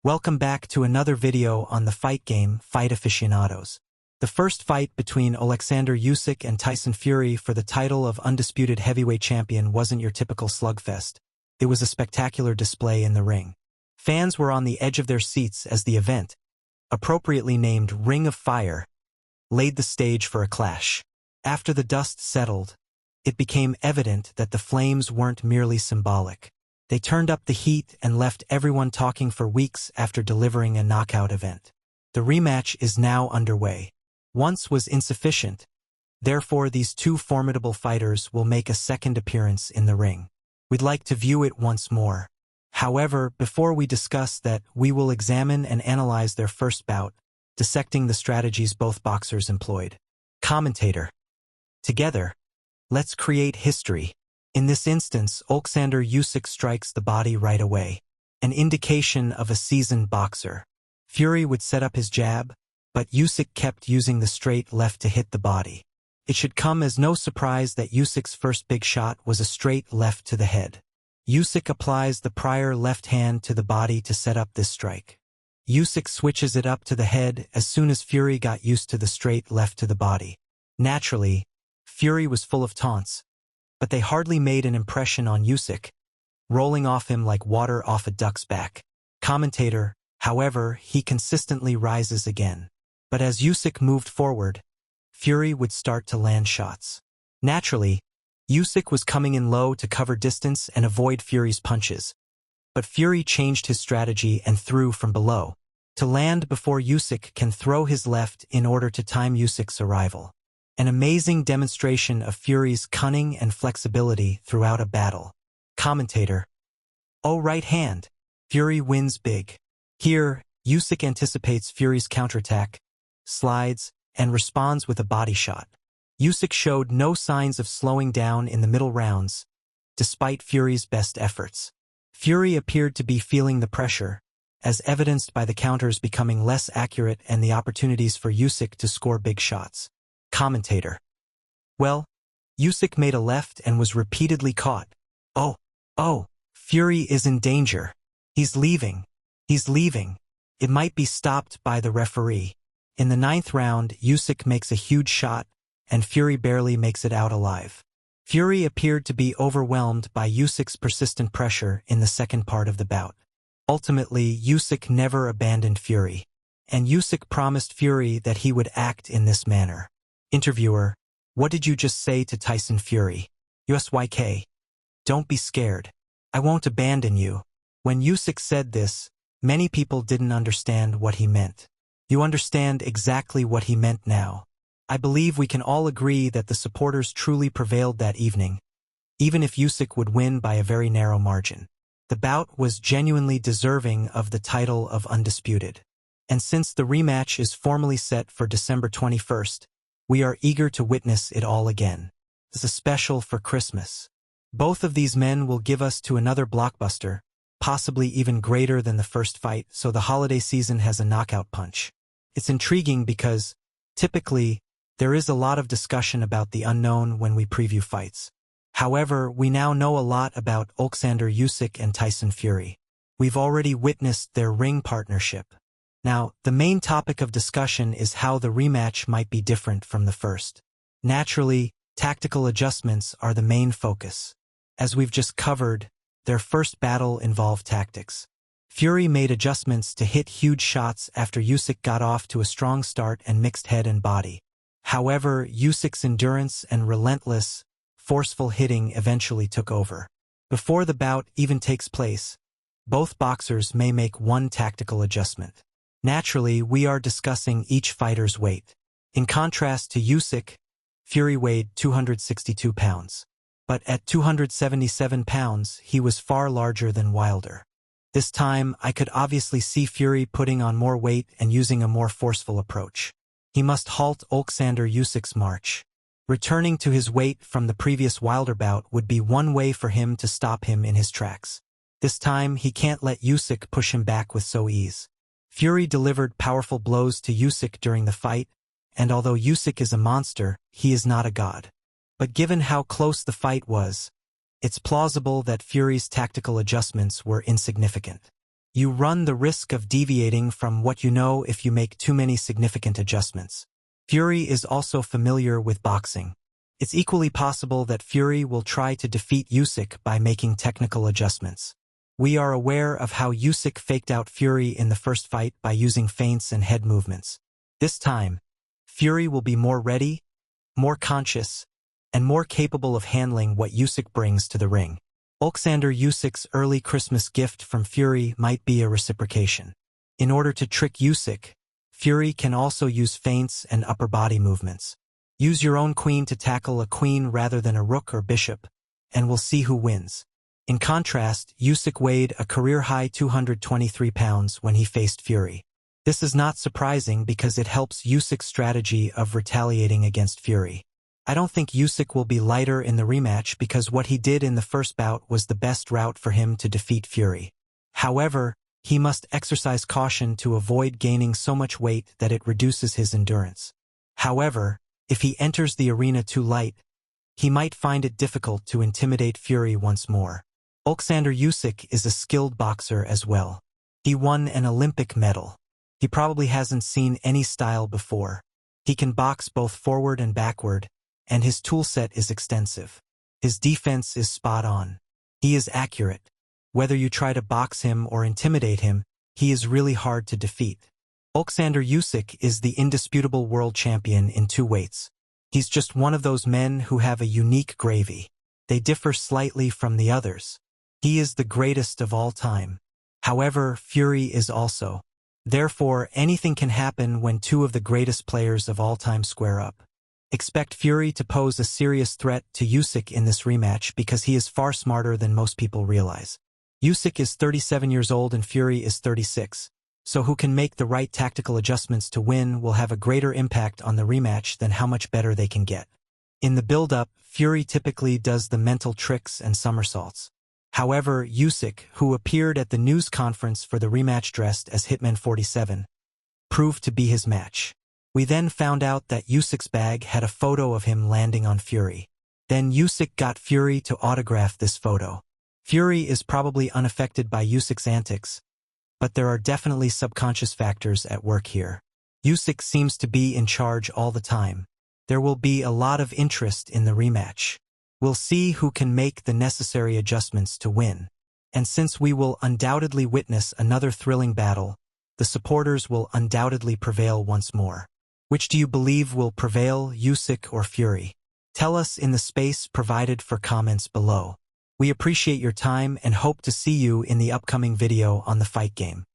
Welcome back to another video on the fight game, Fight Aficionados. The first fight between Oleksandr Usyk and Tyson Fury for the title of undisputed heavyweight champion wasn't your typical slugfest. It was a spectacular display in the ring. Fans were on the edge of their seats as the event, appropriately named Ring of Fire, laid the stage for a clash. After the dust settled, it became evident that the flames weren't merely symbolic. They turned up the heat and left everyone talking for weeks after delivering a knockout event. The rematch is now underway. Once was insufficient. Therefore, these two formidable fighters will make a second appearance in the ring. We'd like to view it once more. However, before we discuss that, we will examine and analyze their first bout, dissecting the strategies both boxers employed. Commentator. Together, let's create history. In this instance, Oleksandr Usyk strikes the body right away, an indication of a seasoned boxer. Fury would set up his jab, but Usyk kept using the straight left to hit the body. It should come as no surprise that Usyk's first big shot was a straight left to the head. Usyk applies the prior left hand to the body to set up this strike. Usyk switches it up to the head as soon as Fury got used to the straight left to the body. Naturally, Fury was full of taunts, but they hardly made an impression on Usyk, rolling off him like water off a duck's back. Commentator, however, he consistently rises again. But as Usyk moved forward, Fury would start to land shots. Naturally, Usyk was coming in low to cover distance and avoid Fury's punches. But Fury changed his strategy and threw from below, to land before Usyk can throw his left in order to time Usyk's arrival. An amazing demonstration of Fury's cunning and flexibility throughout a battle. Commentator. Oh, right hand. Fury wins big. Here, Usyk anticipates Fury's counterattack, slides, and responds with a body shot. Usyk showed no signs of slowing down in the middle rounds, despite Fury's best efforts. Fury appeared to be feeling the pressure, as evidenced by the counters becoming less accurate and the opportunities for Usyk to score big shots. Commentator. Well, Usyk made a left and was repeatedly caught. Oh, Fury is in danger. He's leaving. It might be stopped by the referee. In the 9th round, Usyk makes a huge shot, and Fury barely makes it out alive. Fury appeared to be overwhelmed by Usyk's persistent pressure in the second part of the bout. Ultimately, Usyk never abandoned Fury, and Usyk promised Fury that he would act in this manner. Interviewer, what did you just say to Tyson Fury? USYK. Don't be scared. I won't abandon you. When Usyk said this, many people didn't understand what he meant. You understand exactly what he meant now. I believe we can all agree that the supporters truly prevailed that evening, even if Usyk would win by a very narrow margin. The bout was genuinely deserving of the title of undisputed. And since the rematch is formally set for December 21st, we are eager to witness it all again. It's a special for Christmas. Both of these men will give us to another blockbuster, possibly even greater than the first fight, so the holiday season has a knockout punch. It's intriguing because, typically, there is a lot of discussion about the unknown when we preview fights. However, we now know a lot about Oleksandr Usyk and Tyson Fury. We've already witnessed their ring partnership. Now, the main topic of discussion is how the rematch might be different from the first. Naturally, tactical adjustments are the main focus. As we've just covered, their first battle involved tactics. Fury made adjustments to hit huge shots after Usyk got off to a strong start and mixed head and body. However, Usyk's endurance and relentless, forceful hitting eventually took over. Before the bout even takes place, both boxers may make one tactical adjustment. Naturally, we are discussing each fighter's weight. In contrast to Usyk, Fury weighed 262 pounds. But at 277 pounds, he was far larger than Wilder. This time, I could obviously see Fury putting on more weight and using a more forceful approach. He must halt Oleksandr Usyk's march. Returning to his weight from the previous Wilder bout would be one way for him to stop him in his tracks. This time, he can't let Usyk push him back with so ease. Fury delivered powerful blows to Usyk during the fight, and although Usyk is a monster, he is not a god. But given how close the fight was, it's plausible that Fury's tactical adjustments were insignificant. You run the risk of deviating from what you know if you make too many significant adjustments. Fury is also familiar with boxing. It's equally possible that Fury will try to defeat Usyk by making technical adjustments. We are aware of how Usyk faked out Fury in the first fight by using feints and head movements. This time, Fury will be more ready, more conscious, and more capable of handling what Usyk brings to the ring. Oleksandr Usyk's early Christmas gift from Fury might be a reciprocation. In order to trick Usyk, Fury can also use feints and upper body movements. Use your own queen to tackle a queen rather than a rook or bishop, and we'll see who wins. In contrast, Usyk weighed a career-high 223 pounds when he faced Fury. This is not surprising because it helps Usyk's strategy of retaliating against Fury. I don't think Usyk will be lighter in the rematch because what he did in the first bout was the best route for him to defeat Fury. However, he must exercise caution to avoid gaining so much weight that it reduces his endurance. However, if he enters the arena too light, he might find it difficult to intimidate Fury once more. Oleksandr Usyk is a skilled boxer as well. He won an Olympic medal. He probably hasn't seen any style before. He can box both forward and backward, and his toolset is extensive. His defense is spot on. He is accurate. Whether you try to box him or intimidate him, he is really hard to defeat. Oleksandr Usyk is the indisputable world champion in 2 weights. He's just one of those men who have a unique gravy. They differ slightly from the others. He is the greatest of all time. However, Fury is also. Therefore, anything can happen when 2 of the greatest players of all time square up. Expect Fury to pose a serious threat to Usyk in this rematch because he is far smarter than most people realize. Usyk is 37 years old and Fury is 36, so who can make the right tactical adjustments to win will have a greater impact on the rematch than how much better they can get. In the build-up, Fury typically does the mental tricks and somersaults. However, Usyk, who appeared at the news conference for the rematch dressed as Hitman 47, proved to be his match. We then found out that Usyk's bag had a photo of him landing on Fury. Then Usyk got Fury to autograph this photo. Fury is probably unaffected by Usyk's antics, but there are definitely subconscious factors at work here. Usyk seems to be in charge all the time. There will be a lot of interest in the rematch. We'll see who can make the necessary adjustments to win. And since we will undoubtedly witness another thrilling battle, the supporters will undoubtedly prevail once more. Which do you believe will prevail, Usyk or Fury? Tell us in the space provided for comments below. We appreciate your time and hope to see you in the upcoming video on the fight game.